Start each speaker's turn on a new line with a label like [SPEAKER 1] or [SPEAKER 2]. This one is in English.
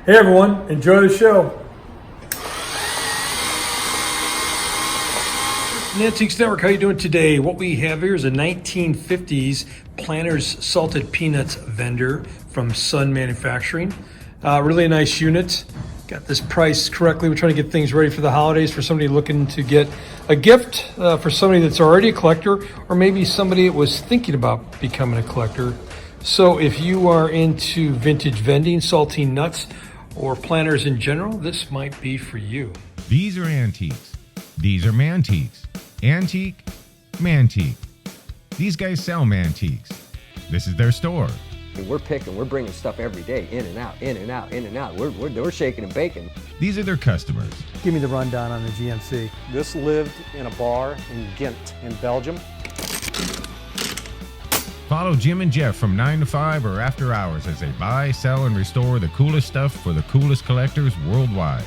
[SPEAKER 1] Hey everyone, enjoy the show. Mantiques Network, how you doing today? What we have here is a 1950s Planters Salted Peanuts vendor from Sun Manufacturing. Really a nice unit. Got this priced correctly. We're trying to get things ready for the holidays for somebody looking to get a gift for somebody that's already a collector, or maybe somebody that was thinking about becoming a collector. So if you are into vintage vending, saltine nuts, or planters in general, this might be for you.
[SPEAKER 2] These are antiques. These are Mantiques. Antique, Mantique. These guys sell Mantiques. This is their store.
[SPEAKER 3] We're bringing stuff every day, in and out, in and out, in and out. We're shaking and baking.
[SPEAKER 2] These are their customers.
[SPEAKER 4] Give me the rundown on the GMC.
[SPEAKER 5] This lived in a bar in Ghent in Belgium.
[SPEAKER 2] Follow Jim and Jeff from 9 to 5 or after hours as they buy, sell, and restore the coolest stuff for the coolest collectors worldwide.